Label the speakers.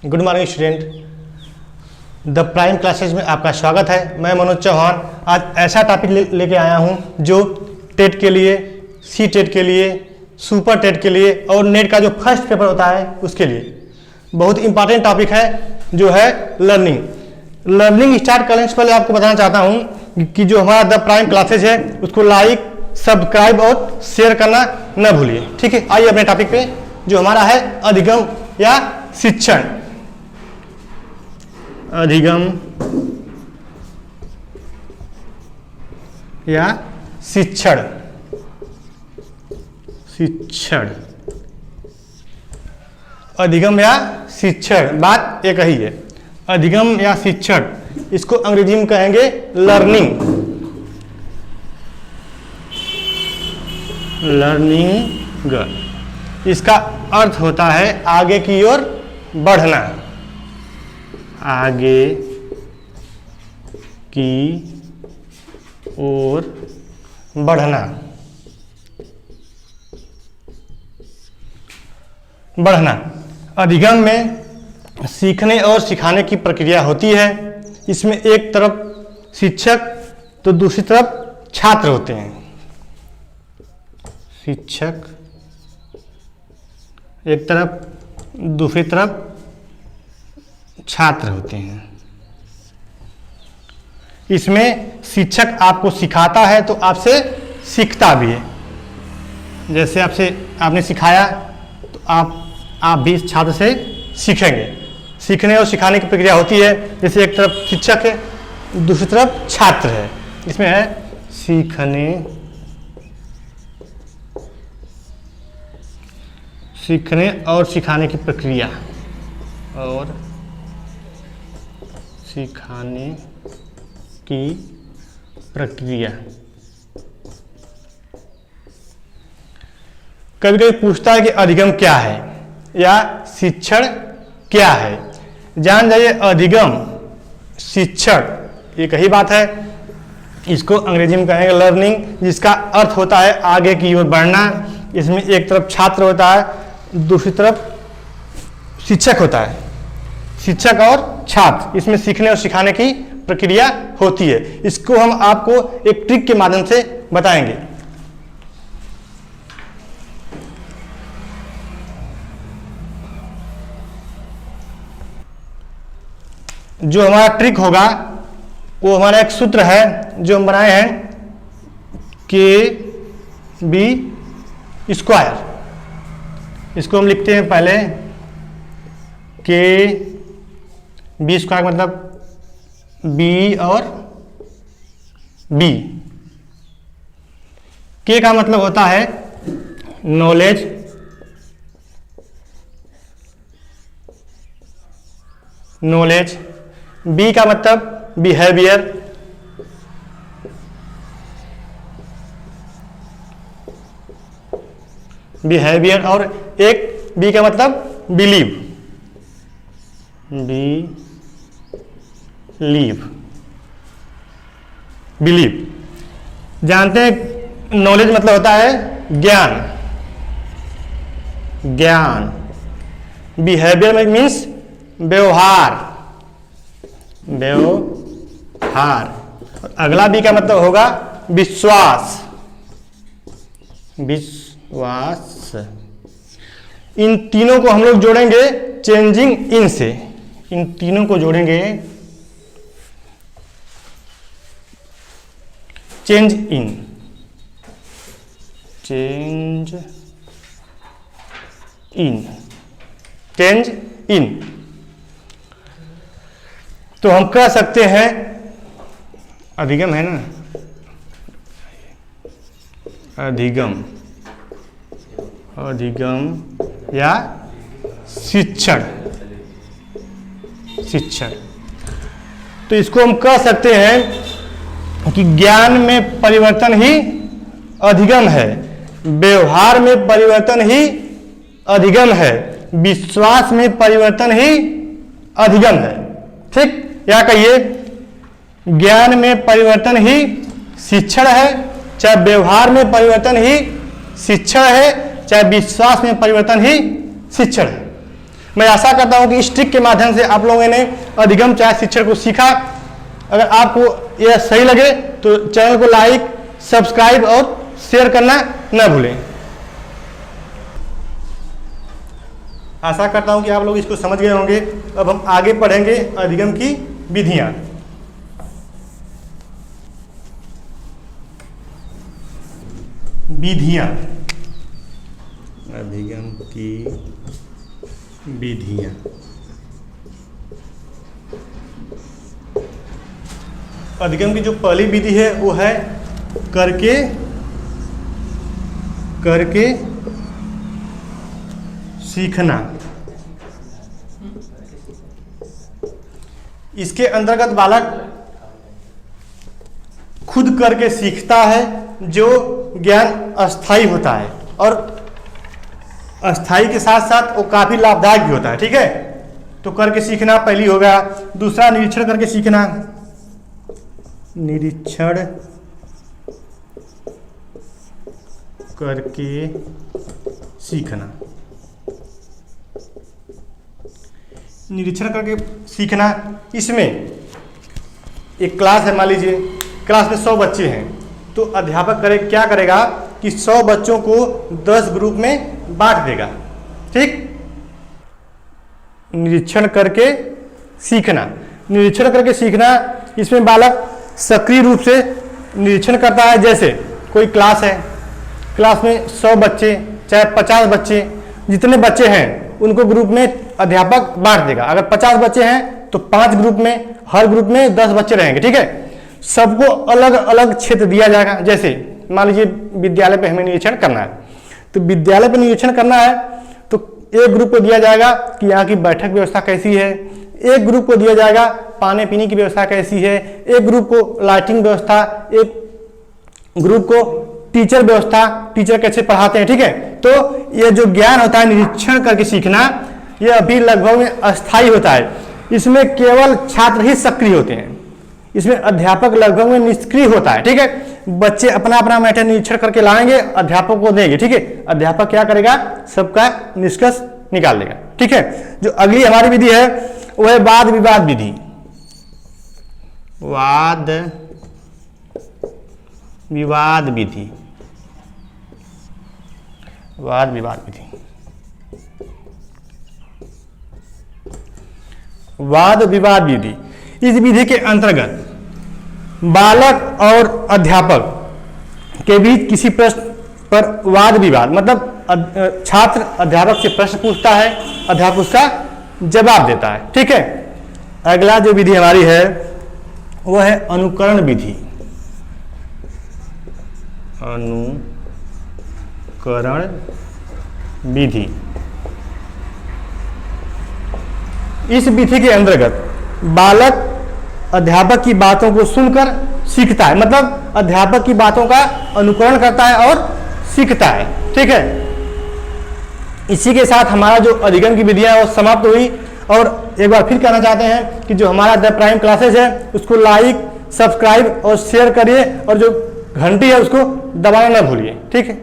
Speaker 1: Good morning student. The prime classes में आपका स्वागत है। मैं मनोज चौहान आज ऐसा टॉपिक लेके आया हूं जो टेट के लिए, सी टेट के लिए, सुपर टेट के लिए और नेट का जो फर्स्ट पेपर होता है उसके लिए बहुत इंपॉर्टेंट टॉपिक है जो है लर्निंग। लर्निंग स्टार्ट करने से पहले आपको बताना चाहता हूं कि जो हमारा द प्राइम क्लासेज है उसको लाइक, सब्सक्राइब और शेयर करना न भूलिए। ठीक है, आइए अपने टॉपिक पे जो हमारा है अधिगम या शिक्षण। अधिगम या शिक्षण। शिक्षण, अधिगम या शिक्षण, बात एक ही है। अधिगम या शिक्षण, इसको अंग्रेजी में कहेंगे लर्निंग। लर्निंग, इसका अर्थ होता है आगे की ओर बढ़ना। आगे की ओर बढ़ना। बढ़ना, अधिगम में सीखने और सिखाने की प्रक्रिया होती है। इसमें एक तरफ शिक्षक तो दूसरी तरफ छात्र होते हैं। शिक्षक एक तरफ, दूसरी तरफ छात्र होते हैं। इसमें शिक्षक आपको सिखाता है तो आपसे सीखता भी है। जैसे आपने सिखाया तो आप भी इस छात्र से सीखेंगे। सीखने और सिखाने की प्रक्रिया होती है। जैसे एक तरफ शिक्षक है, दूसरी तरफ छात्र है। इसमें है सीखने और सिखाने की प्रक्रिया और सिखाने की प्रक्रिया। कभी कभी पूछता है कि अधिगम क्या है या शिक्षण क्या है। जान जाइए, अधिगम शिक्षण एक ही बात है। इसको अंग्रेजी में कहेंगे लर्निंग, जिसका अर्थ होता है आगे की ओर बढ़ना। इसमें एक तरफ छात्र होता है, दूसरी तरफ शिक्षक होता है। शिक्षक और छात्र, इसमें सीखने और सिखाने की प्रक्रिया होती है। इसको हम आपको एक ट्रिक के माध्यम से बताएंगे। जो हमारा ट्रिक होगा वो हमारा एक सूत्र है जो हम बनाए हैं, KB स्क्वायर। इसको हम लिखते हैं पहले KB स्क्वायर मतलब B और B। K का मतलब होता है नॉलेज, नॉलेज। B का मतलब बिहेवियर, बिहेवियर। और एक B का मतलब बिलीव, बिलीव। जानते हैं नॉलेज मतलब होता है ज्ञान, ज्ञान। बिहेवियर में मीन्स व्यवहार, व्यवहार। अगला B का मतलब होगा विश्वास, विश्वास। इन तीनों को हम लोग जोड़ेंगे चेंजिंग इन से। इन तीनों को जोड़ेंगे change in, change in, change in. तो हम कह सकते हैं अधिगम है ना, अधिगम, अधिगम या शिक्षण, शिक्षण। तो इसको हम कह सकते हैं कि ज्ञान में परिवर्तन ही अधिगम है, व्यवहार में परिवर्तन ही अधिगम है, विश्वास में परिवर्तन ही अधिगम है। ठीक, या कहिए ज्ञान में परिवर्तन ही शिक्षण है, चाहे व्यवहार में परिवर्तन ही शिक्षण है, चाहे विश्वास में परिवर्तन ही शिक्षण है। मैं आशा करता हूं कि इस ट्रिक के माध्यम से आप लोगों ने अधिगम चाहे शिक्षण को सीखा। अगर आपको यह सही लगे तो चैनल को लाइक, सब्सक्राइब और शेयर करना न भूलें। आशा करता हूं कि आप लोग इसको समझ गए होंगे। अब हम आगे पढ़ेंगे अधिगम की विधियां। विधियां, अधिगम की विधियां। अधिगम की जो पहली विधि है वो है करके सीखना। इसके अंतर्गत बालक खुद करके सीखता है, जो ज्ञान अस्थाई होता है और अस्थाई के साथ साथ वो काफी लाभदायक भी होता है। ठीक है, तो करके सीखना पहली होगा। दूसरा निरीक्षण करके सीखना, निरीक्षण करके सीखना। निरीक्षण करके सीखना, इसमें एक क्लास है, मान लीजिए क्लास में 100 बच्चे हैं, तो अध्यापक क्या करेगा कि 100 बच्चों को 10 ग्रुप में बांट देगा। ठीक, निरीक्षण करके सीखना। निरीक्षण करके सीखना, इसमें बालक सक्रिय रूप से निरीक्षण करता है। जैसे कोई क्लास है, क्लास में 100 बच्चे चाहे 50 बच्चे, जितने बच्चे हैं उनको ग्रुप में अध्यापक बांट देगा। अगर 50 बच्चे हैं तो 5 ग्रुप में, हर ग्रुप में 10 बच्चे रहेंगे। ठीक है, सबको अलग अलग क्षेत्र दिया जाएगा। जैसे मान लीजिए विद्यालय पे हमें निरीक्षण करना है, तो विद्यालय पे निरीक्षण करना है तो एक ग्रुप को दिया जाएगा कि यहाँ की बैठक व्यवस्था कैसी है, एक ग्रुप को दिया जाएगा पानी पीने की व्यवस्था कैसी है, एक ग्रुप को लाइटिंग व्यवस्था, एक ग्रुप को टीचर व्यवस्था, टीचर कैसे पढ़ाते हैं। ठीक है, तो ये जो ज्ञान होता है निरीक्षण करके सीखना, ये अभी लगभग में अस्थायी होता है। इसमें केवल छात्र ही सक्रिय होते हैं, इसमें अध्यापक लगभग में निष्क्रिय होता है। ठीक है, बच्चे अपना अपना मैटर निरीक्षण करके लाएंगे, अध्यापक को देंगे। ठीक है, अध्यापक क्या करेगा, सबका निष्कर्ष निकाल देगा। ठीक है, जो अगली हमारी विधि है वो है वाद विवाद विधि। वाद विवाद विधि, वाद विवाद विधि। वाद विवाद विधि, इस विधि के अंतर्गत बालक और अध्यापक के बीच किसी प्रश्न पर वाद विवाद, मतलब छात्र अध्यापक से प्रश्न पूछता है, अध्यापक उसका जवाब देता है। ठीक है, अगला जो विधि हमारी है वो है अनुकरण विधि। अनुकरण विधि, इस विधि के अंतर्गत बालक अध्यापक की बातों को सुनकर सीखता है, मतलब अध्यापक की बातों का अनुकरण करता है और सीखता है। ठीक है, इसी के साथ हमारा जो अधिगम की विधियां वो समाप्त हुई। और एक बार फिर कहना चाहते हैं कि जो हमारा द प्राइम क्लासेज है उसको लाइक, सब्सक्राइब और शेयर करिए, और जो घंटी है उसको दबाना ना भूलिए। ठीक है।